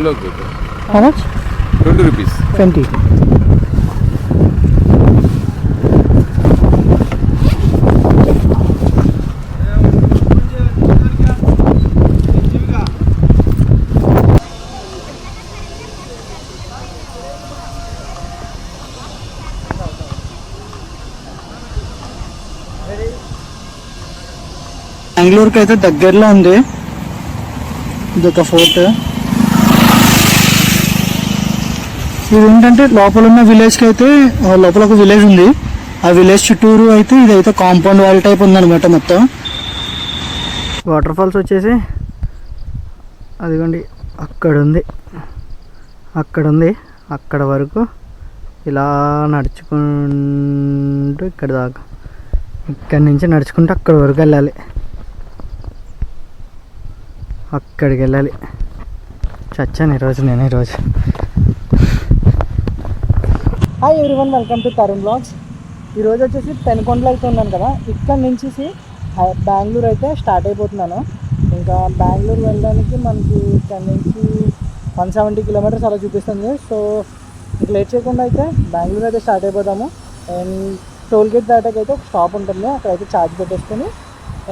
local. How much? 20 rupees. 20. బెంగళూరుకి అయితే దగ్గరలో ఉంది ఇది ఒక ఫోర్ట్. ఇది ఏంటంటే లోపల ఉన్న విలేజ్కి అయితే లోపల ఒక విలేజ్ ఉంది. ఆ విలేజ్ చుట్టూరు అయితే ఇదైతే కాంపౌండ్ వాల్ టైప్ ఉందన్నమాట మొత్తం. వాటర్ ఫాల్స్ వచ్చేసి అదిగోండి అక్కడ ఉంది, అక్కడ వరకు ఇలా నడుచుకుంటూ ఇక్కడ దాకా, ఇక్కడి నుంచి నడుచుకుంటూ అక్కడ వరకు వెళ్ళాలి, అక్కడికి వెళ్ళాలి. చచ్చాను ఈరోజు నేను. Hi everyone, welcome to Tarun blogs. ఈరోజు వచ్చేసి పెనుకొండలో అయితే ఉన్నాను కదా, ఇక్కడ నుంచి బెంగళూరు అయితే స్టార్ట్ అయిపోతున్నాను. ఇంకా బెంగళూరు వెళ్ళడానికి మనకి ఇక్కడ నుంచి 170 కిలోమీటర్స్ అలా చూపిస్తుంది. సో ఇంక లేట్ చేయకుండా అయితే బెంగళూరు అయితే స్టార్ట్ అయిపోతాము. అండ్ టోల్ గేట్ దాటాకైతే ఒక స్టాప్ ఉంటుంది, అక్కడైతే ఛార్జ్ పెట్టేసుకొని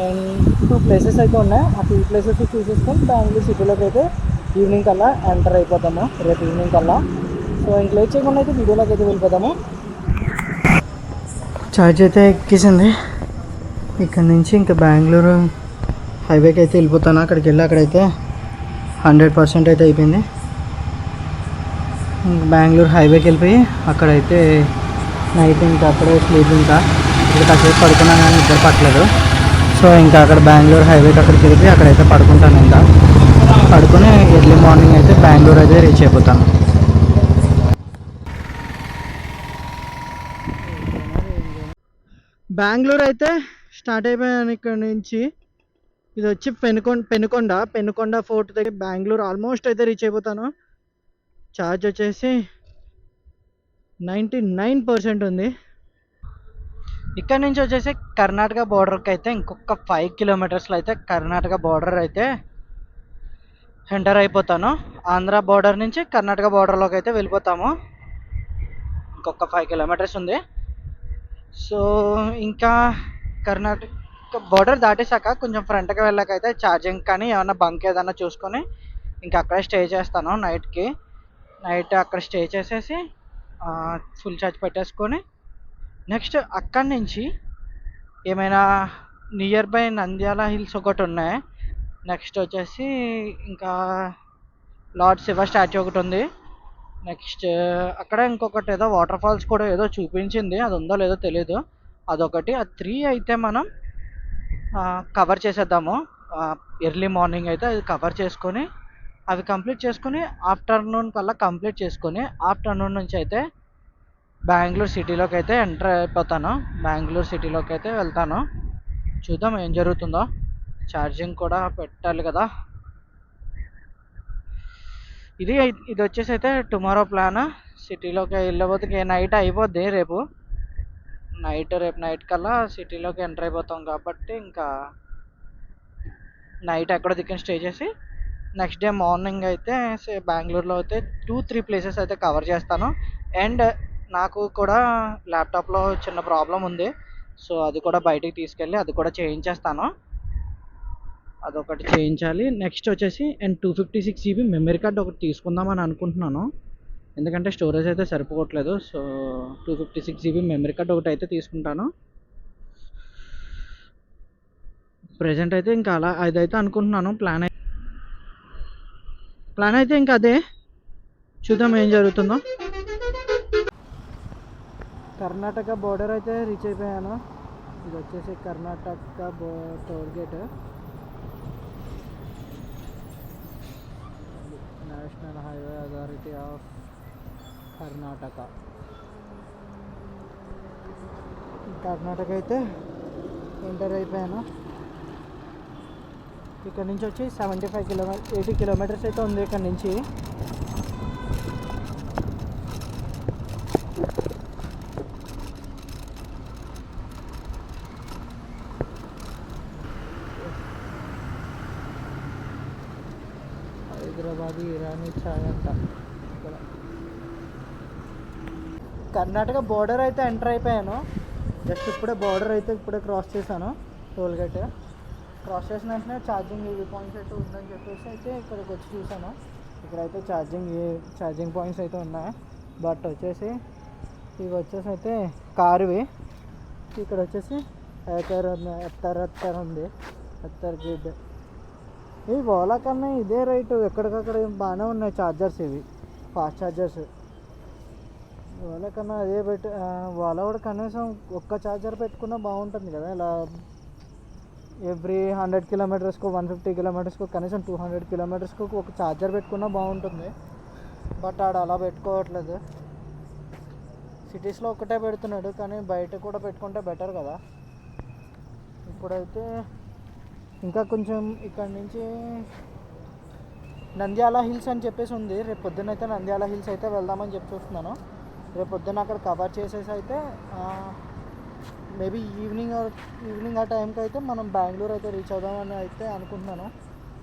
అండ్ 2 ప్లేసెస్ అయితే ఉన్నాయి. ఆ 2 ప్లేసెస్ చూసేసుకొని బెంగళూరు సిటీలోకి అయితే ఈవినింగ్ కల్లా ఎంటర్ అయిపోతాము, రేపు ఈవినింగ్ కల్లా. సో ఇంక లేట్ చేయకుండా అయితే వీడియోలోకి అయితే వెళ్ళిపోతాము. ఛార్జ్ అయితే ఎక్కేసింది. ఇక్కడ నుంచి ఇంకా బెంగళూరు హైవేకి అయితే వెళ్ళిపోతాను. అక్కడికి వెళ్ళి అక్కడైతే 100% అయితే అయిపోయింది. ఇంకా బెంగళూరు హైవేకి వెళ్ళిపోయి అక్కడైతే నైట్ ఇంకా అక్కడే స్లీప్, ఇంకా ఇక్కడ కాసేపు పడుకున్నాను కానీ నిద్ర పట్టలేదు. సో ఇంకా అక్కడ బెంగళూరు హైవేకి అక్కడికి వెళ్ళి అక్కడైతే పడుకుంటాను. ఇంకా పడుకొని ఎర్లీ మార్నింగ్ అయితే బెంగళూరు అయితే రీచ్ అయిపోతాను. బెంగళూరు అయితే స్టార్ట్ అయిపోయాను. ఇక్కడ నుంచి ఇది వచ్చి పెనుకొండ ఫోర్ట్ దగ్గర బెంగళూరు ఆల్మోస్ట్ అయితే రీచ్ అయిపోతాను. ఛార్జ్ వచ్చేసి 99% ఉంది. ఇక్కడ నుంచి వచ్చేసి కర్ణాటక బోర్డర్కి అయితే ఇంకొక 5 కిలోమీటర్స్లో అయితే కర్ణాటక బోర్డర్ అయితే ఎంటర్ అయిపోతాను. ఆంధ్ర బోర్డర్ నుంచి కర్ణాటక బోర్డర్లోకి అయితే వెళ్ళిపోతాము. ఇంకొక 5 కిలోమీటర్స్ ఉంది. సో ఇంకా కర్ణాటక బోర్డర్ దాటేశాక కొంచెం ఫ్రంట్కి వెళ్ళాకైతే ఛార్జింగ్ కానీ ఏమన్నా బంక్ ఏదన్నా చూసుకొని ఇంకా అక్కడే స్టే చేస్తాను. నైట్ అక్కడ స్టే చేసేసి ఫుల్ ఛార్జ్ పెట్టేసుకొని నెక్స్ట్ అక్కడి నుంచి ఏమైనా నియర్ బై నంద్యాల హిల్స్ ఒకటి ఉన్నాయి. నెక్స్ట్ వచ్చేసి ఇంకా లార్డ్ శివ స్టాచ్యూ ఒకటి ఉంది. నెక్స్ట్ అక్కడ ఇంకొకటి ఏదో వాటర్ ఫాల్స్ కూడా ఏదో చూపించింది, అది ఉందో లేదో తెలీదు. అదొకటి, ఆ 3 అయితే మనం కవర్ చేసేద్దాము. ఎర్లీ మార్నింగ్ అయితే అది కవర్ చేసుకొని అవి కంప్లీట్ చేసుకొని ఆఫ్టర్నూన్ కల్లా కంప్లీట్ చేసుకొని ఆఫ్టర్నూన్ నుంచి అయితే బెంగళూరు సిటీలోకి అయితే ఎంటర్ అయిపోతాను. బెంగళూరు సిటీలోకి అయితే వెళ్తాను. చూద్దాం ఏం జరుగుతుందో. ఛార్జింగ్ కూడా పెట్టాలి కదా. ఇది వచ్చేసి అయితే టుమారో ప్లాన్. సిటీలోకి వెళ్ళబోతే నైట్ అయిపోద్ది. రేపు నైట్ కల్లా సిటీలోకి ఎంటర్ అయిపోతాం కాబట్టి ఇంకా నైట్ ఎక్కడో దిక్కున స్టే చేసి నెక్స్ట్ డే మార్నింగ్ అయితే బెంగళూరులో అయితే 2-3 ప్లేసెస్ అయితే కవర్ చేస్తాను. అండ్ నాకు కూడా ల్యాప్టాప్లో చిన్న ప్రాబ్లం ఉంది. సో అది కూడా బయటికి తీసుకెళ్ళి అది కూడా చేయించేస్తాను. అదొకటి చేయించాలి. నెక్స్ట్ వచ్చేసి అండ్ 256 GB మెమరీ కార్డ్ ఒకటి తీసుకుందామని అనుకుంటున్నాను. ఎందుకంటే స్టోరేజ్ అయితే సరిపోవట్లేదు. సో 256 GB మెమరీ కార్డ్ ఒకటి అయితే తీసుకుంటాను. ప్రజెంట్ అయితే ఇంకా అలా అదైతే అనుకుంటున్నాను. ప్లాన్ అయితే ఇంకా అదే. చూద్దాం ఏం జరుగుతుందో. కర్ణాటక బోర్డర్ అయితే రీచ్ అయిపోయాను. ఇది వచ్చేసి Karnataka toll gate, national highway authority of Karnataka అయితే ఎంటర్ అయిపోయాను. ఇక్కడ నుంచి వచ్చి 80 కిలోమీటర్స్ అయితే ఉంది ఇక్కడ నుంచి. హైదరాబాదీ ఇరానీ చాయ్ అంట ఇక్కడ. కర్ణాటక బోర్డర్ అయితే ఎంటర్ అయిపోయాను. జస్ట్ ఇప్పుడే బోర్డర్ అయితే ఇప్పుడే క్రాస్ చేశాను. టోల్ గేట్ క్రాస్ చేసిన వెంటనే ఛార్జింగ్ పాయింట్స్ అయితే ఉందని చెప్పేసి అయితే ఇక్కడికి వచ్చి చూసాను. ఇక్కడైతే ఛార్జింగ్ పాయింట్స్ అయితే ఉన్నాయి. బట్ వచ్చేసి ఇవి వచ్చేసి అయితే కారువి. ఇక్కడ వచ్చేసి ఎత్తర్ ఉంది, ఎత్తర్ గిడ్. ఇవి ఓలా కన్నా ఇదే రేటు, ఎక్కడికక్కడ బాగానే ఉన్నాయి ఛార్జర్స్. ఇవి ఫాస్ట్ ఛార్జర్స్ ఓలా కన్నా అదే ఓలా కూడా కనీసం ఒక్క ఛార్జర్ పెట్టుకున్నా బాగుంటుంది కదా. ఇలా ఎవ్రీ 100 కిలోమీటర్స్కు 150 కిలోమీటర్స్కు కనీసం 200 కిలోమీటర్స్కు ఒక ఛార్జర్ పెట్టుకున్నా బాగుంటుంది. బట్ ఆడ అలా పెట్టుకోవట్లేదు. సిటీస్లో ఒక్కటే పెడుతున్నాడు, కానీ బయట కూడా పెట్టుకుంటే బెటర్ కదా. ఇప్పుడైతే ఇంకా కొంచెం ఇక్కడ నుంచి నంద్యాల హిల్స్ అని చెప్పేసి ఉంది. రేపు పొద్దున్న అయితే నంద్యాల హిల్స్ అయితే వెళ్దామని చెప్పి చూస్తున్నాను. రేపు పొద్దున్న అక్కడ కవర్ చేసేసి అయితే మేబీ ఈవినింగ్ ఆ టైంకి అయితే మనం బెంగళూరు అయితే రీచ్ అవుదామని అయితే అనుకుంటున్నాను.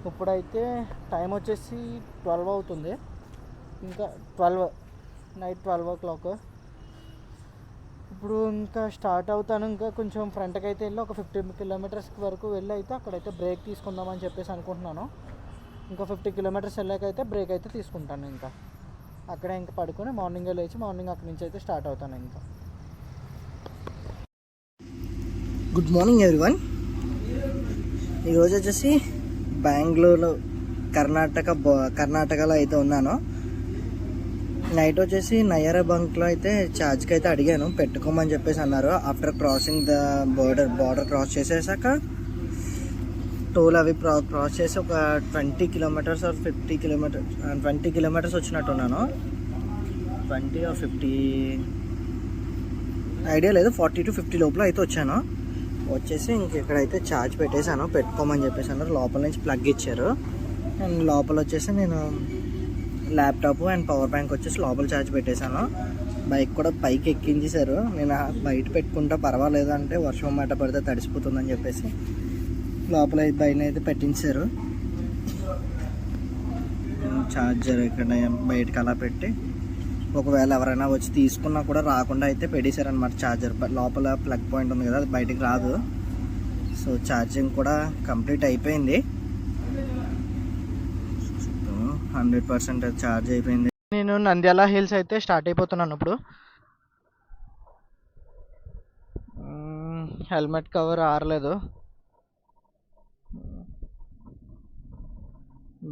ఇప్పుడైతే టైం వచ్చేసి 12 అవుతుంది. ఇంకా నైట్ 12 o'clock. ఇప్పుడు ఇంకా స్టార్ట్ అవుతాను. ఇంకా కొంచెం ఫ్రంట్కి అయితే వెళ్ళి ఒక 50 కిలోమీటర్స్ వరకు వెళ్ళి అయితే అక్కడైతే బ్రేక్ తీసుకుందామని చెప్పేసి అనుకుంటున్నాను. ఇంకా 50 కిలోమీటర్స్ వెళ్ళాకైతే బ్రేక్ అయితే తీసుకుంటాను. ఇంకా అక్కడే ఇంకా పడుకొని మార్నింగే లేచి మార్నింగ్ అక్కడి నుంచి అయితే స్టార్ట్ అవుతాను. ఇంకా గుడ్ మార్నింగ్ ఎవ్రీవన్. ఈరోజు వచ్చేసి బెంగళూరు కర్ణాటకలో అయితే ఉన్నాను. నైట్ వచ్చేసి నయ్యర బంక్లో అయితే ఛార్జ్కి అయితే అడిగాను, పెట్టుకోమని చెప్పేసి అన్నారు. After crossing the border cross చేసేసాక టోల్ అవి క్రాస్ చేసి ఒక 20 కిలోమీటర్స్ ఆర్ 50 కిలోమీటర్స్ 20 కిలోమీటర్స్ వచ్చినట్టున్నాను. 20 or 50 ఐడియా లేదు, 40 to 50 లోపల అయితే వచ్చాను. వచ్చేసి ఇంక ఇక్కడైతే ఛార్జ్ పెట్టేశాను, పెట్టుకోమని చెప్పేసి అన్నారు. లోపల నుంచి ప్లగ్ ఇచ్చారు. అండ్ లోపల వచ్చేసి నేను ల్యాప్టాప్ అండ్ పవర్ బ్యాంక్ వచ్చేసి లోపల ఛార్జ్ పెట్టేశాను. బైక్ కూడా పైకి ఎక్కించేశారు. నేను బయట పెట్టుకుంటా పర్వాలేదు అంటే వర్షం మాట పడితే తడిసిపోతుందని చెప్పేసి లోపల బయట అయితే పెట్టించారు. ఛార్జర్ ఇక్కడ బయటకు అలా పెట్టి ఒకవేళ ఎవరైనా వచ్చి తీసుకున్నా కూడా రాకుండా అయితే పెట్టేశారనమాట. ఛార్జర్ లోపల ప్లగ్ పాయింట్ ఉంది కదా, అది బయటకు రాదు. సో ఛార్జింగ్ కూడా కంప్లీట్ అయిపోయింది. 100% ఛార్జ్ అయిపోయింది. నేను నంద్యాల హిల్స్ అయితే స్టార్ట్ అయిపోతున్నాను ఇప్పుడు. హెల్మెట్ కవర్ ఆరలేదు.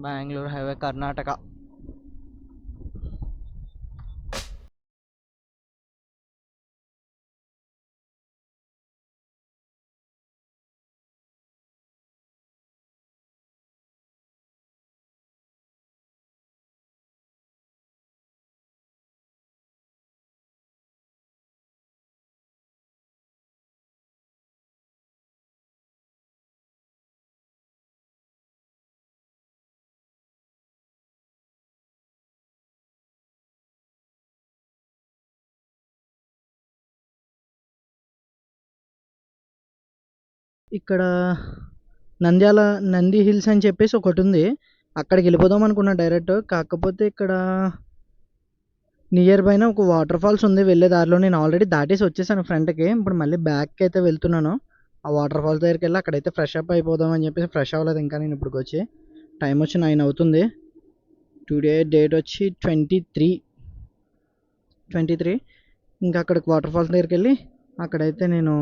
బెంగళూరు హైవే కర్ణాటక. ఇక్కడ నంది హిల్స్ అని చెప్పేసి ఒకటి ఉంది, అక్కడికి వెళ్ళిపోదాం అనుకున్నా డైరెక్ట్. కాకపోతే ఇక్కడ నియర్ బైన ఒక వాటర్ ఫాల్స్ ఉంది వెళ్ళే దారిలో. నేను ఆల్రెడీ దాటేసి వచ్చేసాను ఫ్రంట్కి. ఇప్పుడు మళ్ళీ బ్యాక్కి అయితే వెళ్తున్నాను. ఆ వాటర్ ఫాల్స్ దగ్గరికి వెళ్ళి అక్కడైతే ఫ్రెష్ అప్ అయిపోదాం అని చెప్పేసి ఫ్రెష్ అవ్వలేదు ఇంకా నేను ఇప్పటికి వచ్చి. టైం వచ్చి 9 అవుతుంది. టుడే డేట్ వచ్చి 23. ఇంకా అక్కడికి వాటర్ ఫాల్స్ దగ్గరికి వెళ్ళి అక్కడైతే నేను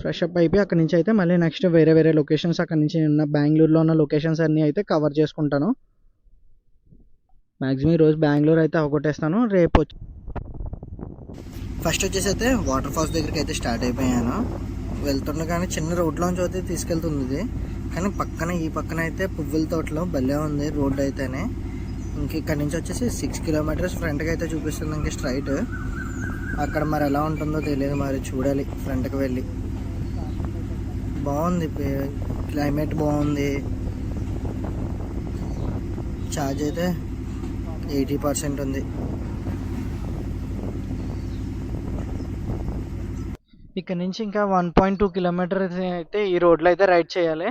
ఫ్రెష్ అప్ అయిపోయి అక్కడి నుంచి అయితే మళ్ళీ నెక్స్ట్ వేరే లొకేషన్స్ అక్కడి నుంచి ఉన్న బెంగళూరులో ఉన్న లొకేషన్స్ అన్నీ అయితే కవర్ చేసుకుంటాను. మ్యాక్సిమం ఈరోజు బెంగళూరు అయితే అవగొట్టేస్తాను. రేపు ఫస్ట్ వచ్చేసి అయితే వాటర్ ఫాల్స్ దగ్గరికి అయితే స్టార్ట్ అయిపోయాను. వెళ్తుండగానే చిన్న రోడ్లోంచి అయితే తీసుకెళ్తుంది ఇది, కానీ ఈ పక్కన అయితే పువ్వుల తోటలో భలే ఉంది రోడ్డు అయితేనే. ఇంక ఇక్కడ నుంచి వచ్చేసి 6 కిలోమీటర్స్ ఫ్రంట్కి అయితే చూపిస్తుంది ఇంక స్ట్రైట్. అక్కడ మరి ఎలా ఉంటుందో తెలియదు, మరి చూడాలి ఫ్రంట్కి వెళ్ళి. బాగుంది, క్లైమేట్ బాగుంది. ఛార్జ్ అయితే 80% ఉంది. ఇక్కడ నుంచి ఇంకా 1.2 కిలోమీటర్ అయితే ఈ రోడ్లో అయితే రైడ్ చేయాలి.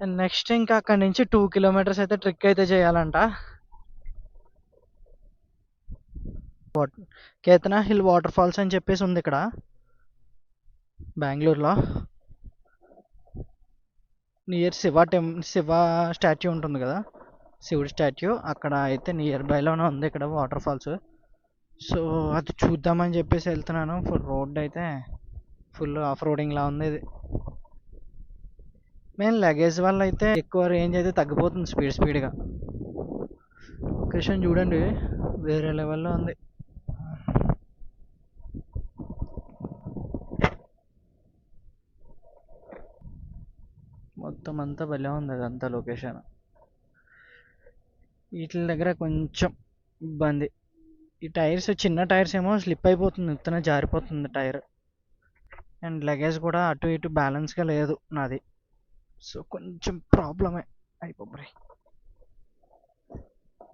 అండ్ నెక్స్ట్ ఇంకా అక్కడ నుంచి 2 కిలోమీటర్స్ అయితే ట్రిక్ అయితే చేయాలంట. కేతనా హిల్ వాటర్ ఫాల్స్ అని చెప్పేసి ఉంది ఇక్కడ బెంగళూరులో. నియర్ శివ స్టాచ్యూ ఉంటుంది కదా, శివుడి స్టాచ్యూ అక్కడ అయితే నియర్ బైలోనే ఉంది ఇక్కడ వాటర్ ఫాల్స్. సో అది చూద్దామని చెప్పేసి వెళ్తున్నాను. రోడ్ అయితే ఫుల్ ఆఫ్ రోడింగ్ లా ఉంది ఇది. మెయిన్ లగేజ్ వల్ల అయితే ఎక్కువ రేంజ్ అయితే తగ్గిపోతుంది స్పీడ్గా. లొకేషన్ చూడండి వేరే లెవెల్లో ఉంది. మొత్తం అంతా భలే ఉంది అదంతా లొకేషన్. వీటి దగ్గర కొంచెం ఇబ్బంది. ఈ టైర్స్ చిన్న టైర్స్ ఏమో స్లిప్ అయిపోతుంది, ఉత్తనే జారిపోతుంది టైర్. అండ్ లగేజ్ కూడా అటు ఇటు బ్యాలెన్స్గా లేదు నాది. సో కొంచెం ప్రాబ్లమే అయిపోయి.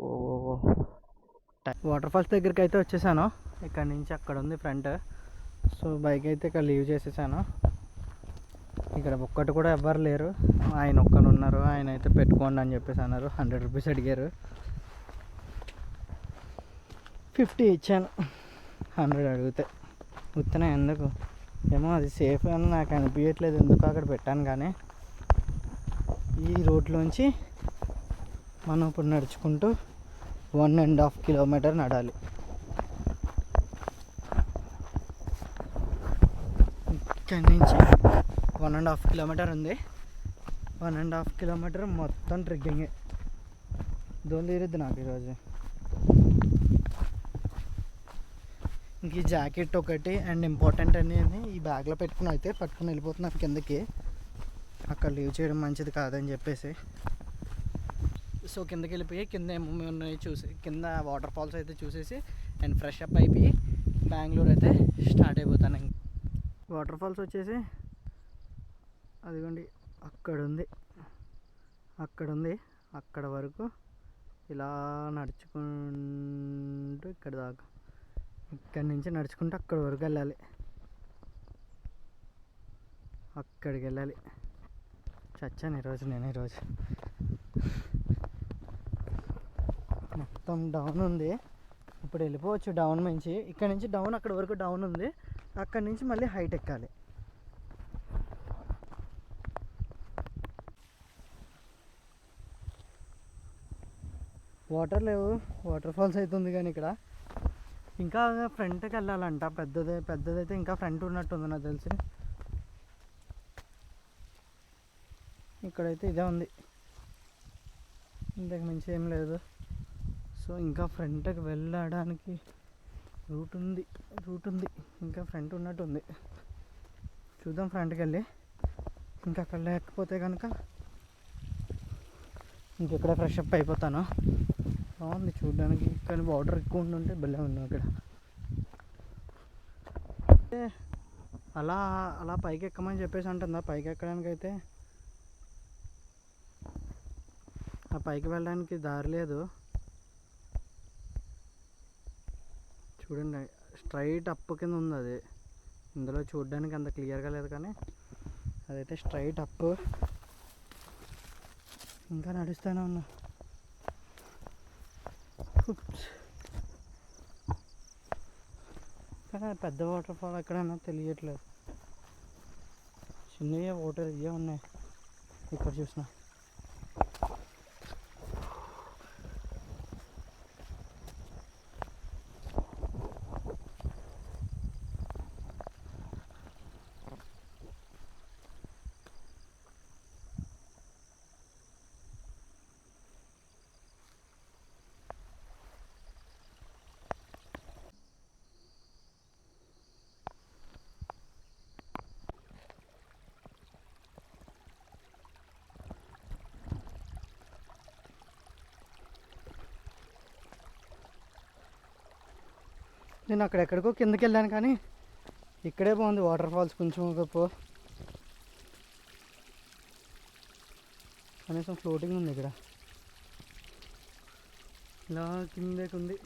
ఓ వాటర్ ఫాల్స్ దగ్గరికి అయితే వచ్చేసాను. ఇక్కడ నుంచి అక్కడ ఉంది ఫ్రంట్. సో బైక్ అయితే ఇక్కడ లీవ్ చేసేసాను. ఇక్కడ ఒక్కటి కూడా ఎవ్వరు లేరు, ఆయన ఒక్కరు ఉన్నారు. ఆయన అయితే పెట్టుకోండి అని చెప్పేసి అన్నారు. 100 రూపీస్ అడిగారు, 50 ఇచ్చాను. 100 అడిగితే ఉత్తనే ఎందుకు ఏమో అది సేఫ్ అని నాకు అనిపించట్లేదు, ఎందుకు అక్కడ పెట్టాను. కానీ ఈ రోడ్లోంచి మనం ఇప్పుడు నడుచుకుంటూ 1.5 కిలోమీటర్ నడాలి. ఇక్కడి నుంచి 1.5 కిలోమీటర్ ఉంది. 1.5 కిలోమీటర్ మొత్తం ట్రెక్కింగే. దోలు తీరుద్ది నాకు ఈరోజు. ఇంక ఈ జాకెట్ ఒకటి అండ్ ఇంపార్టెంట్ అనేది ఈ బ్యాగ్లో పెట్టుకుని అయితే పట్టుకుని వెళ్ళిపోతున్నాను కిందకి. అక్కడ లీవ్ చేయడం మంచిది కాదని చెప్పేసి. సో కిందకి వెళ్ళిపోయి కింద ఏమేమి ఉన్నాయి చూసి, కింద వాటర్ ఫాల్స్ అయితే చూసేసి అండ్ ఫ్రెష్ అప్ అయిపోయి బెంగళూరు అయితే స్టార్ట్ అయిపోతాను. వాటర్ ఫాల్స్ వచ్చేసి అదిగోండి అక్కడ ఉంది, అక్కడ వరకు ఇలా నడుచుకుంటూ ఇక్కడ దాకా, ఇక్కడి నుంచి నడుచుకుంటూ అక్కడి వరకు వెళ్ళాలి. అక్కడికి వెళ్ళాలి. చచ్చాను ఈరోజు మొత్తం డౌన్ ఉంది. ఇప్పుడు వెళ్ళిపోవచ్చు డౌన్ నుంచి. ఇక్కడ నుంచి డౌన్ అక్కడ వరకు డౌన్ ఉంది. అక్కడి నుంచి మళ్ళీ హైట్ ఎక్కాలి. వాటర్ లేవు, వాటర్ ఫాల్స్ అవుతుంది. కానీ ఇక్కడ ఇంకా ఫ్రంట్కి వెళ్ళాలంట. పెద్దదైతే ఇంకా ఫ్రంట్ ఉన్నట్టుంది నాకు తెలిసి. ఇక్కడైతే ఇదే ఉంది, ఇంతకు మించి ఏం లేదు. సో ఇంకా ఫ్రంట్కి వెళ్ళడానికి రూట్ ఉంది, ఇంకా ఫ్రంట్ ఉన్నట్టు ఉంది. చూద్దాం ఫ్రంట్కి వెళ్ళి. ఇంకా అక్కడ లేకపోతే కనుక ఇంకెక్కడ ఫ్రెష్ అప్ అయిపోతాను. బాగుంది చూడడానికి, కానీ వాటర్ ఎక్కువ ఉండుంటే భలే ఉంది అక్కడ. అలా పైకి ఎక్కమని చెప్పేసి అంటుందా. పైకి ఎక్కడానికి అయితే ఆ పైకి వెళ్ళడానికి దారి లేదు. చూడండి స్ట్రైట్ అప్ కింద ఉంది అది. ఇందులో చూడడానికి అంత క్లియర్గా లేదు కానీ అదైతే స్ట్రైట్ అప్. ఇంకా నడుస్తూనే ఉన్నా. కానీ పెద్ద వాటర్ ఫాల్ ఎక్కడైనా తెలియట్లేదు. చిన్నవి వాటర్ ఇవే ఉన్నాయి ఇక్కడ చూసిన. నేను అక్కడెక్కడికో కిందకి వెళ్ళాను, కానీ ఇక్కడే బాగుంది వాటర్ ఫాల్స్. కొంచెం గొప్ప కనీసం ఫ్లోటింగ్ ఉంది ఇక్కడ. ఇలా కిందకి ఉంది.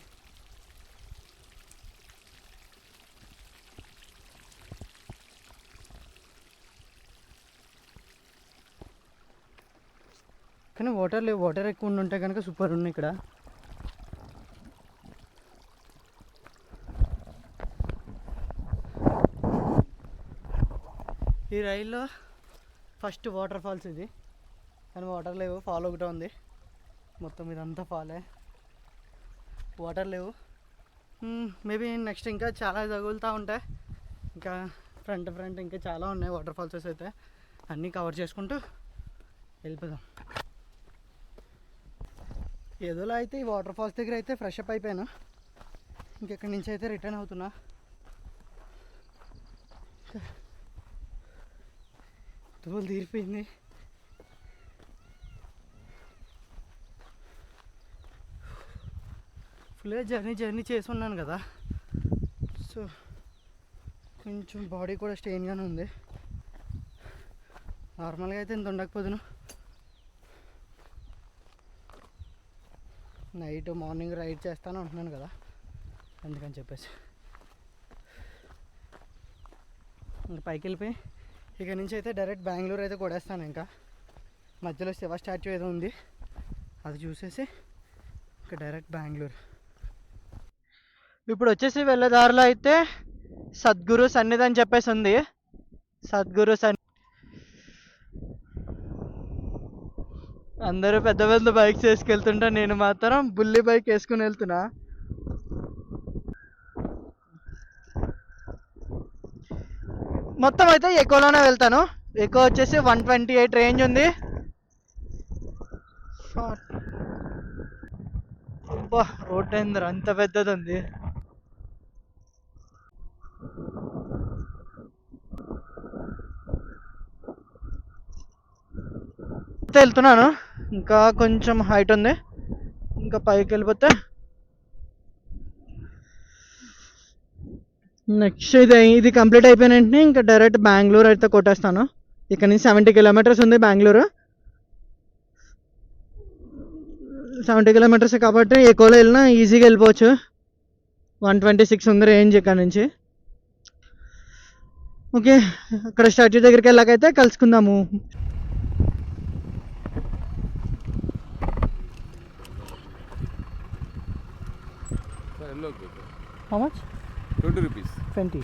కానీ వాటర్ లేవు. వాటర్ ఎక్కువ ఉంటే కనుక సూపర్ ఉన్నాయి ఇక్కడ. ఈ రైల్లో ఫస్ట్ వాటర్ ఫాల్స్ ఇది, కానీ వాటర్ లేవు. ఫాల్ ఒకటే ఉంది, మొత్తం ఇదంతా ఫాలే, వాటర్ లేవు. మేబీ నెక్స్ట్ ఇంకా చాలా తగులుతూ ఉంటాయి. ఇంకా ఫ్రంట్ ఇంకా చాలా ఉన్నాయి వాటర్ ఫాల్సెస్ అయితే. అన్నీ కవర్ చేసుకుంటూ వెళ్ళిపోదాం. ఏదోలా అయితే ఈ వాటర్ ఫాల్స్ దగ్గర అయితే ఫ్రెష్ అప్ అయిపోయాను. ఇంకెక్కడి నుంచి అయితే రిటర్న్ అవుతున్నా. తోలు తీరిపోయింది. ఫుల్గా జర్నీ చేసి ఉన్నాను కదా, సో కొంచెం బాడీ కూడా స్ట్రెయిన్గానే ఉంది. నార్మల్గా అయితే ఇంత ఉండకపోదును. నైట్ మార్నింగ్ రైడ్ చేస్తాను అంటున్నాను కదా, అందుకని చెప్పేసి ఇంకా పైకి వెళ్ళిపోయి ఇక నుంచి అయితే డైరెక్ట్ బెంగళూరు అయితే కొడేస్తాను. ఇంకా మధ్యలో శివ స్టాచ్యూ ఏదో ఉంది, అది చూసేసి ఇంకా డైరెక్ట్ బెంగళూరు. ఇప్పుడు వచ్చేసి వెళ్ళే దారిలో అయితే సద్గురు సన్నిధి అని చెప్పేసి ఉంది. సద్గురు అందరూ పెద్ద పెద్ద బైక్స్ వేసుకెళ్తుంటా, నేను మాత్రం బుల్లి బైక్ వేసుకుని వెళ్తున్నా. మొత్తం అయితే ఎక్కువలోనే వెళ్తాను. ఎక్కువ వచ్చేసి 128 రేంజ్ ఉంది. రోడ్ అయింది, అంత పెద్దది ఉంది. వెళ్తున్నాను, ఇంకా కొంచెం హైట్ ఉంది, ఇంకా పైకి వెళ్ళిపోతే నెక్స్ట్ ఇది కంప్లీట్ అయిపోయిన వెంటనే ఇంకా డైరెక్ట్ బెంగళూరు అయితే కొట్టేస్తాను. ఇక్కడ నుంచి 70 కిలోమీటర్స్ ఉంది బెంగళూరు. 70 కిలోమీటర్స్ కాబట్టి ఎక్కువలో వెళ్ళినా ఈజీగా వెళ్ళిపోవచ్చు. 126 ఉంది రేంజ్ ఇక్కడ నుంచి. ఓకే, అక్కడ స్టాచ్యూ దగ్గరికి వెళ్ళాకైతే కలుసుకుందాము. How much? 20 rupees. 20.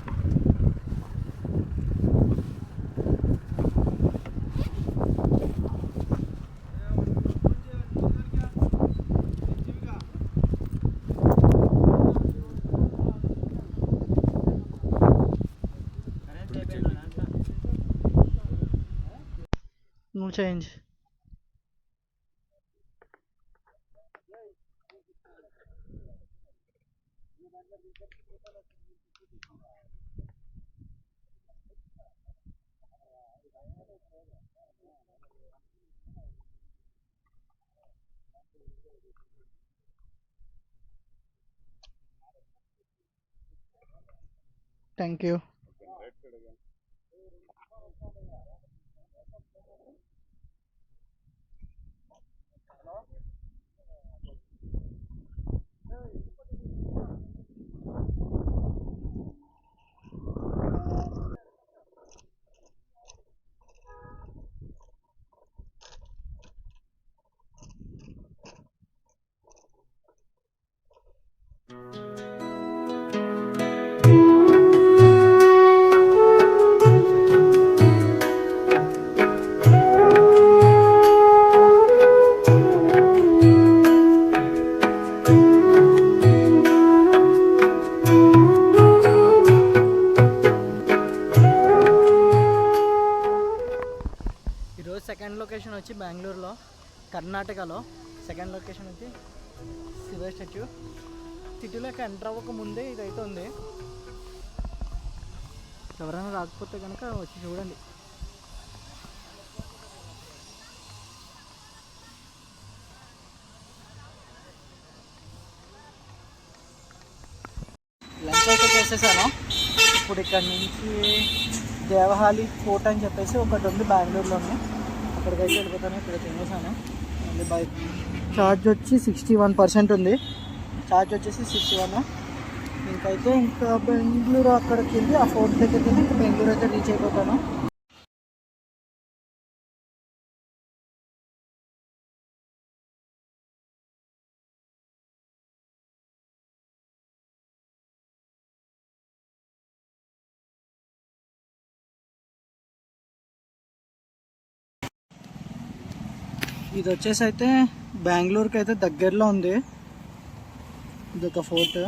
No change. Thank you. Second location వచ్చి బెంగళూరులో, కర్ణాటకలో. సెకండ్ లొకేషన్ వచ్చి శివ స్టాచ్యూ. సిటీలోకి ఎంటర్ అవ్వక ముందే ఇదైతే ఉంది. ఎవరైనా రాకపోతే కనుక వచ్చి చూడండి. లంచ్ అయితే చేసేసాను. ఇప్పుడు ఇక్కడ నుంచి దేవహాలి ఫోర్ట్ అని చెప్పేసి ఒకటి ఉంది బెంగళూరులోనే, అక్కడికైతే వెళ్ళిపోతాను. ఇక్కడ తినేసాను. మళ్ళీ బైక్ ఛార్జ్ వచ్చి 61% ఉంది. ఛార్జ్ వచ్చేసి 61. ఇంకైతే ఇంకా బెంగళూరు అక్కడికి వెళ్ళి ఆ ఫోర్ట్ దగ్గరికి వెళ్ళి ఇంకా బెంగళూరు అయితే రీచ్ అయిపోతాను. ఇది వచ్చేసి అయితే బెంగళూరుకి అయితే దగ్గరలో ఉంది. ఇది ఒక ఫోర్ట్.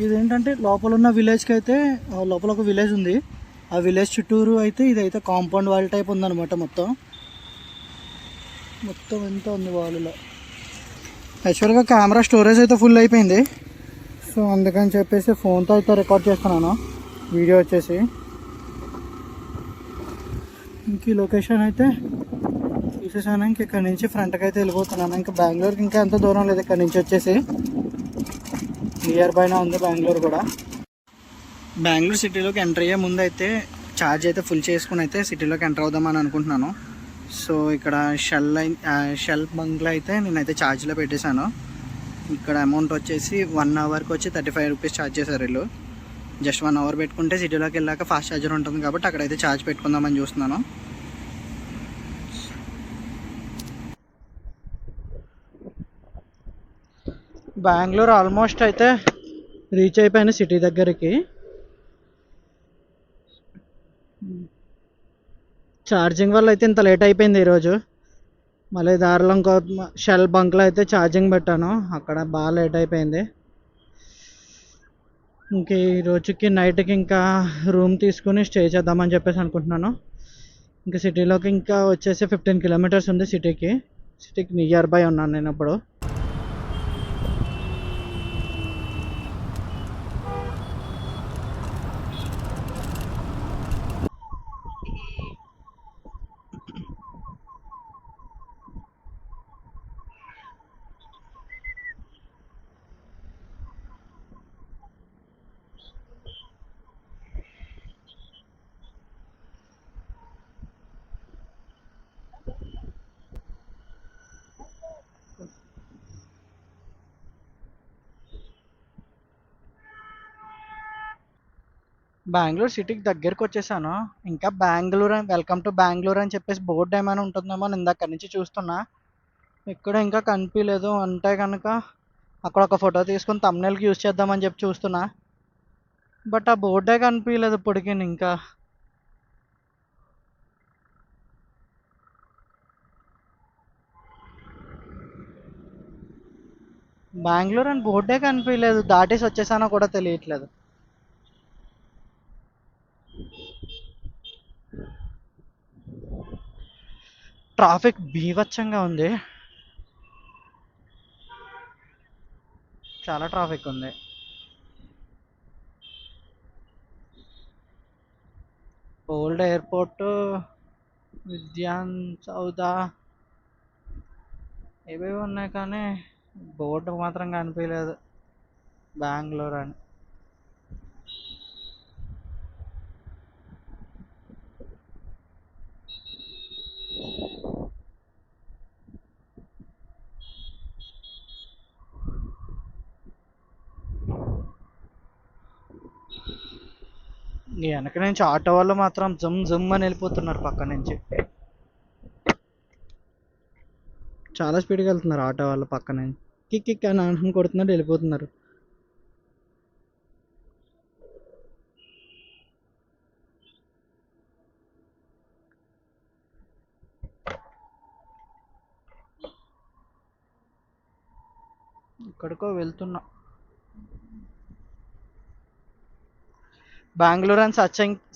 ఇదేంటంటే లోపల ఉన్న విలేజ్కి అయితే లోపల ఒక విలేజ్ ఉంది. ఆ విలేజ్ చుట్టూరు అయితే ఇదైతే కాంపౌండ్ వాల్ టైప్ ఉందన్నమాట. మొత్తం ఎంత ఉంది వాలులో. యాక్చువల్గా కెమెరా స్టోరేజ్ అయితే ఫుల్ అయిపోయింది. సో అందుకని చెప్పేసి ఫోన్తో అయితే రికార్డ్ చేస్తున్నాను వీడియో వచ్చేసి. ఇంక ఈ లొకేషన్ అయితే చూసేసాను. ఇంక ఇక్కడ నుంచి ఫ్రంట్కి అయితే వెళ్ళిపోతున్నాను. ఇంకా బెంగళూరుకి ఇంకా ఎంత దూరం లేదు. ఇక్కడ నుంచి వచ్చేసి నియర్ బైనా ఉంది బెంగళూరు కూడా. బెంగళూరు సిటీలోకి ఎంటర్ అయ్యే ముందు అయితే ఛార్జ్ అయితే ఫుల్ చేసుకుని అయితే సిటీలోకి ఎంటర్ అవుదామని అనుకుంటున్నాను. సో ఇక్కడ షెల్ బంక్లో అయితే నేనైతే ఛార్జ్లో పెట్టేశాను. ఇక్కడ అమౌంట్ వచ్చేసి 1 అవర్కి వచ్చి 35 రూపీస్ ఛార్జ్ చేశారు వీళ్ళు. జస్ట్ 1 అవర్ పెట్టుకుంటే సిటీలోకి వెళ్ళాక ఫాస్ట్ ఛార్జర్ ఉంటుంది కాబట్టి అక్కడైతే ఛార్జ్ పెట్టుకుందామని చూస్తున్నాను. బెంగళూరు ఆల్మోస్ట్ అయితే రీచ్ అయిపోయాను సిటీ దగ్గరికి. ఛార్జింగ్ వల్ల అయితే ఇంత లేట్ అయిపోయింది ఈరోజు. మళ్ళీ దారిలో ఇంకో షెల్ బంక్లో అయితే ఛార్జింగ్ పెట్టాను, అక్కడ బాగా లేట్ అయిపోయింది. ఇంక ఈ రోజుకి నైట్కి ఇంకా రూమ్ తీసుకుని స్టే చేద్దామని చెప్పేసి అనుకుంటున్నాను. ఇంకా సిటీలోకి ఇంకా వచ్చేసి 15 కిలోమీటర్స్ ఉంది సిటీకి నియర్ బై ఉన్నాను నేను ఇప్పుడు. బెంగళూరు సిటీకి దగ్గరికి వచ్చేసాను. ఇంకా బెంగళూరు వెల్కమ్ టు బెంగళూరు అని చెప్పేసి బోర్డు ఏమైనా ఉంటుందేమో అని ఇందాక నుంచి చూస్తున్నా. ఇక్కడ ఇంకా కనిపించలేదు. అంటే కనుక అక్కడ ఒక ఫోటో తీసుకుని థంబ్నెయిల్కి యూజ్ చేద్దామని చెప్పి చూస్తున్నా. బట్ ఆ బోర్డే కనిపించలేదు ఇప్పటికీ. ఇంకా బెంగళూరు అని బోర్డే కనిపించలేదు. దాటేసి వచ్చేసానో కూడా తెలియట్లేదు. ట్రాఫిక్ బీభత్సంగా ఉంది. చాలా ట్రాఫిక్ ఉంది. ఓల్డ్ ఎయిర్పోర్ట్, విద్యాన్ సౌదా ఏవేవి ఉన్నాయి కానీ బోర్డు మాత్రం కనిపించలేదు బెంగళూరు అని. వెనక నుంచి ఆటో వాళ్ళు మాత్రం జమ్ జమ్ అని వెళ్ళిపోతున్నారు పక్క నుంచి. చాలా స్పీడ్గా వెళ్తున్నారు ఆటో వాళ్ళు పక్క నుంచి. కిక్ కిక్ అని అనుకుని కొడుతున్నారు, వెళ్ళిపోతున్నారు. ఇక్కడికో వెళ్తున్నా. బెంగళూరు అని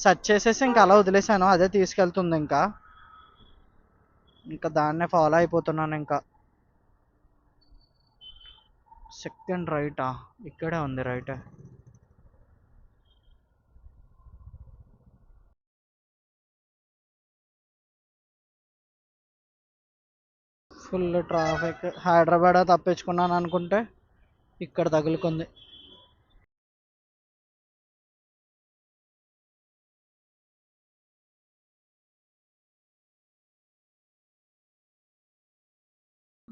సెర్చ్ చేసేసి ఇంకా అలా వదిలేసాను. అదే తీసుకెళ్తుంది. ఇంకా దాన్నే ఫాలో అయిపోతున్నాను. ఇంకా సెకండ్ రైటా? ఇక్కడే ఉంది రైట్. Full traffic. హైదరాబాద్ తప్పించుకున్నాను అనుకుంటే ఇక్కడ తగులుకుంది.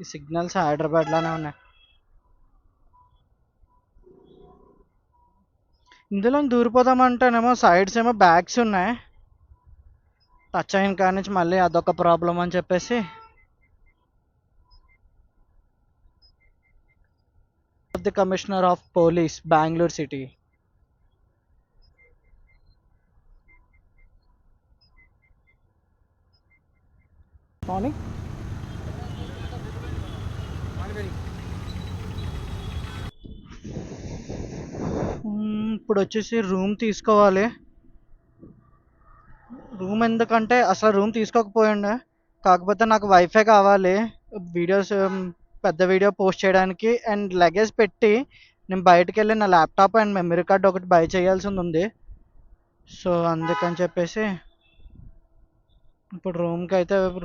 ఈ సిగ్నల్స్ హైదరాబాద్లోనే ఉన్నాయి. ఇందులో దూరిపోదామంటేనేమో సైడ్స్ ఏమో బ్యాగ్స్ ఉన్నాయి. టచ్ అయిన కాడి నుంచి మళ్ళీ అదొక ప్రాబ్లం అని చెప్పేసి the commissioner of police Bengaluru city. Morning. ఇప్పుడు వచ్చేసి రూమ్ తీసుకోవాలి. రూమ్ ఎందుకంటే అసలు రూమ్ తీసుకోకపోయిండే, కాకపోతే నాకు వైఫై కావాలి వీడియోస్, పెద్ద వీడియో పోస్ట్ చేయడానికి. అండ్ లగేజ్ పెట్టి నేను బయటకు వెళ్ళి నా ల్యాప్టాప్ అండ్ మెమరీ కార్డ్ ఒకటి బై చేయాల్సింది ఉంది. సో అందుకని చెప్పేసి ఇప్పుడు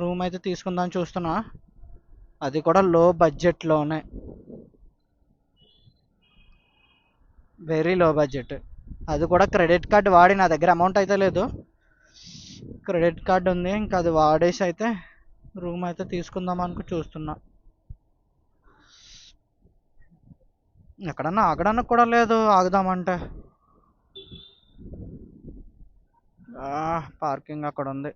రూమ్ అయితే తీసుకుందాం చూస్తున్నా, అది కూడా లో బడ్జెట్లోనే, వెరీ లో బడ్జెట్. అది కూడా క్రెడిట్ కార్డ్ వాడి, నా దగ్గర అమౌంట్ అయితే లేదు, క్రెడిట్ కార్డ్ ఉంది, ఇంకా అది వాడేసి అయితే రూమ్ అయితే తీసుకుందాం చూస్తున్నా. ఎక్కడన్నా ఆగడానికి కూడా లేదు ఆగుదామంటే. పార్కింగ్ అక్కడ ఉంది.